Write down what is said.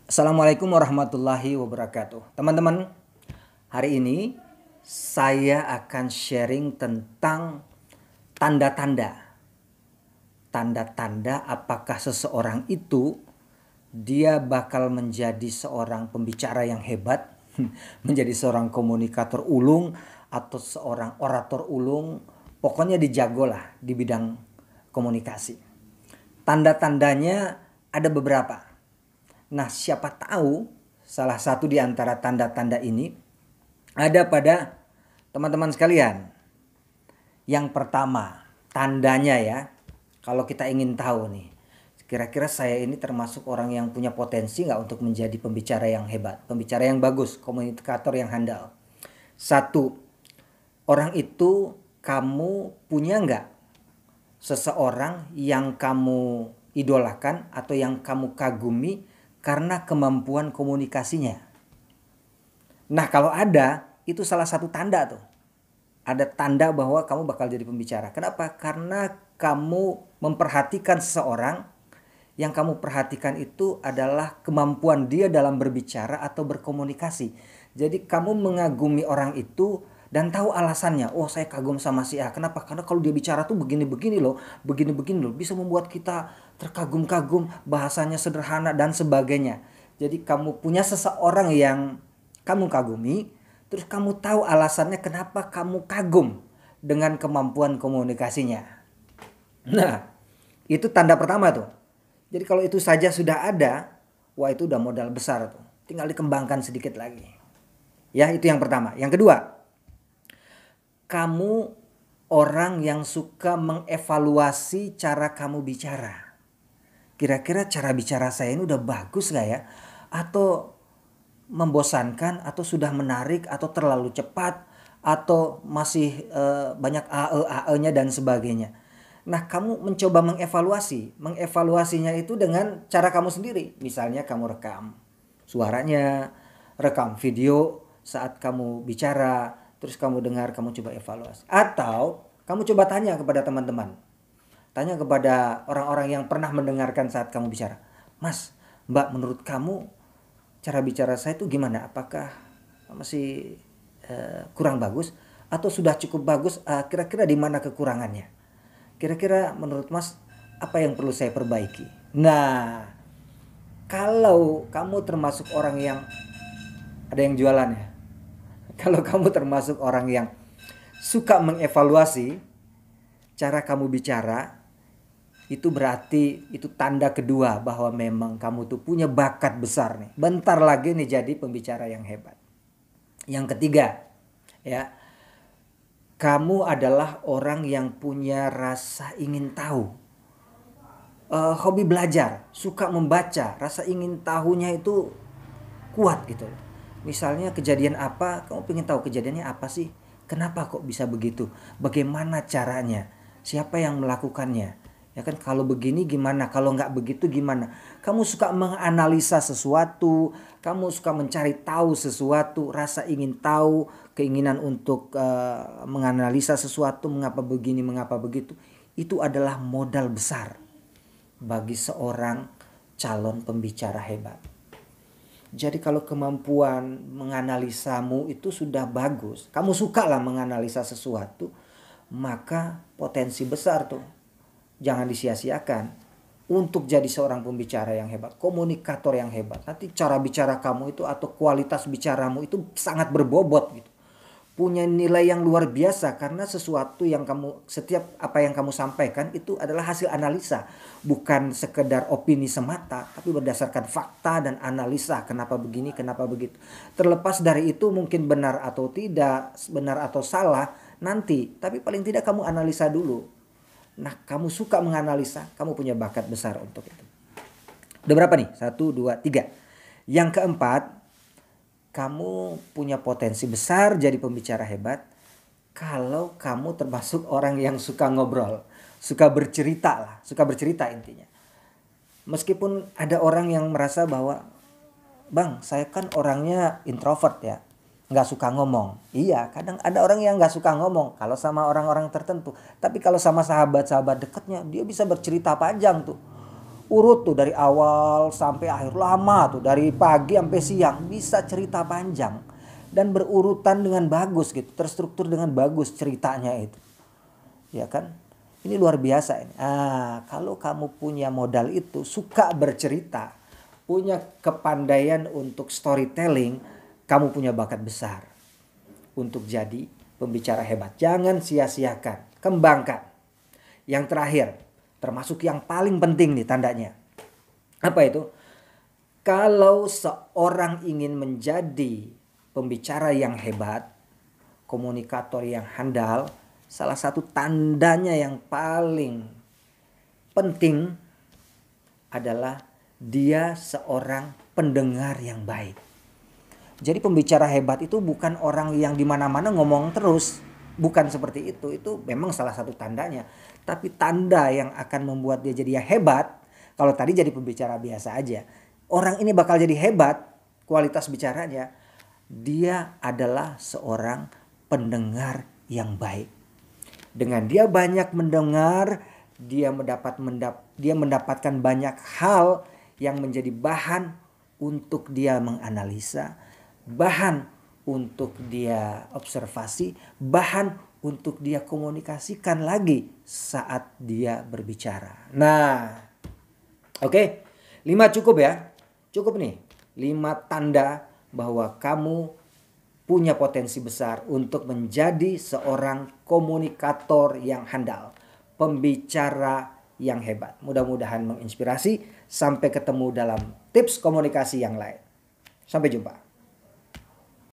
Assalamualaikum warahmatullahi wabarakatuh. Teman-teman, hari ini saya akan sharing tentang tanda-tanda. Tanda-tanda apakah seseorang itu dia bakal menjadi seorang pembicara yang hebat, menjadi seorang komunikator ulung atau seorang orator ulung, pokoknya dijagolah di bidang komunikasi. Tanda-tandanya ada beberapa. Nah, siapa tahu salah satu di antara tanda-tanda ini ada pada teman-teman sekalian. Yang pertama, tandanya ya, kalau kita ingin tahu nih, kira-kira saya ini termasuk orang yang punya potensi nggak untuk menjadi pembicara yang hebat, pembicara yang bagus, komunikator yang handal. Satu, orang itu kamu punya nggak seseorang yang kamu idolakan atau yang kamu kagumi karena kemampuan komunikasinya. Nah, kalau ada, itu salah satu tanda tuh. Ada tanda bahwa kamu bakal jadi pembicara. Kenapa? Karena kamu memperhatikan seseorang, yang kamu perhatikan itu adalah kemampuan dia dalam berbicara atau berkomunikasi. Jadi kamu mengagumi orang itu dan tahu alasannya. Oh, saya kagum sama si A. Kenapa? Karena kalau dia bicara tuh begini-begini loh, begini-begini loh. Bisa membuat kita terkagum-kagum, bahasanya sederhana dan sebagainya. Jadi kamu punya seseorang yang kamu kagumi, terus kamu tahu alasannya kenapa kamu kagum dengan kemampuan komunikasinya. Nah, itu tanda pertama tuh. Jadi kalau itu saja sudah ada, wah itu udah modal besar tuh. Tinggal dikembangkan sedikit lagi. Ya, itu yang pertama. Yang kedua, kamu orang yang suka mengevaluasi cara kamu bicara. Kira-kira cara bicara saya ini udah bagus gak ya? Atau membosankan, atau sudah menarik, atau terlalu cepat, atau masih banyak AE-AE-nya dan sebagainya. Nah, kamu mencoba mengevaluasi. Mengevaluasinya itu dengan cara kamu sendiri. Misalnya kamu rekam suaranya, rekam video saat kamu bicara, terus kamu dengar, kamu coba evaluasi. Atau kamu coba tanya kepada teman-teman. Tanya kepada orang-orang yang pernah mendengarkan saat kamu bicara. Mas, Mbak, menurut kamu cara bicara saya itu gimana? Apakah masih kurang bagus? Atau sudah cukup bagus? Kira-kira di mana kekurangannya? Kira-kira menurut Mas apa yang perlu saya perbaiki? Nah, kalau kamu termasuk orang yang ada yang jualan ya. Kalau kamu termasuk orang yang suka mengevaluasi cara kamu bicara, itu berarti itu tanda kedua bahwa memang kamu tuh punya bakat besar nih. Bentar lagi nih jadi pembicara yang hebat. Yang ketiga, ya, kamu adalah orang yang punya rasa ingin tahu. Hobi belajar, suka membaca, rasa ingin tahunya itu kuat gitu. Misalnya kejadian apa, kamu pengen tahu kejadiannya apa sih? Kenapa kok bisa begitu? Bagaimana caranya? Siapa yang melakukannya? Ya kan, kalau begini gimana? Kalau nggak begitu gimana? Kamu suka menganalisa sesuatu, kamu suka mencari tahu sesuatu, rasa ingin tahu, keinginan untuk menganalisa sesuatu, mengapa begini, mengapa begitu. Itu adalah modal besar bagi seorang calon pembicara hebat. Jadi kalau kemampuan menganalisamu itu sudah bagus, kamu suka lah menganalisa sesuatu, maka potensi besar tuh. Jangan disia-siakan untuk jadi seorang pembicara yang hebat, komunikator yang hebat. Nanti cara bicara kamu itu atau kualitas bicaramu itu sangat berbobot gitu. Punya nilai yang luar biasa karena sesuatu yang setiap apa yang kamu sampaikan itu adalah hasil analisa, bukan sekedar opini semata, tapi berdasarkan fakta dan analisa kenapa begini, kenapa begitu. Terlepas dari itu mungkin benar atau tidak, benar atau salah nanti, tapi paling tidak kamu analisa dulu. Nah, kamu suka menganalisa, kamu punya bakat besar untuk itu. Udah berapa nih? 1, 2, 3. Yang keempat, kamu punya potensi besar jadi pembicara hebat kalau kamu termasuk orang yang suka ngobrol, suka bercerita lah, suka bercerita intinya. Meskipun ada orang yang merasa bahwa, Bang, saya kan orangnya introvert ya, nggak suka ngomong. Iya, kadang ada orang yang nggak suka ngomong kalau sama orang-orang tertentu. Tapi kalau sama sahabat-sahabat dekatnya, dia bisa bercerita panjang tuh. urut tuh dari awal sampai akhir, lama tuh dari pagi sampai siang, bisa cerita panjang dan berurutan dengan bagus gitu, terstruktur dengan bagus ceritanya itu. Ya kan? Ini luar biasa ini. Kalau kamu punya modal itu, suka bercerita, punya kepandaian untuk storytelling, kamu punya bakat besar untuk jadi pembicara hebat. Jangan sia-siakan, kembangkan. Yang terakhir, termasuk yang paling penting nih tandanya. Apa itu? Kalau seorang ingin menjadi pembicara yang hebat, komunikator yang handal, salah satu tandanya yang paling penting adalah dia seorang pendengar yang baik. Jadi pembicara hebat itu bukan orang yang di mana-mana ngomong terus, bukan seperti itu. Itu memang salah satu tandanya. Tapi tanda yang akan membuat dia jadi hebat, kalau tadi jadi pembicara biasa aja, orang ini bakal jadi hebat kualitas bicaranya, dia adalah seorang pendengar yang baik. Dengan dia banyak mendengar, dia mendapatkan banyak hal yang menjadi bahan untuk dia menganalisa, bahan untuk dia observasi, bahan untuk dia komunikasikan lagi saat dia berbicara. Nah, oke, 5 cukup ya. Cukup nih, 5 tanda bahwa kamu punya potensi besar untuk menjadi seorang komunikator yang handal, pembicara yang hebat. Mudah-mudahan menginspirasi. Sampai ketemu dalam tips komunikasi yang lain. Sampai jumpa.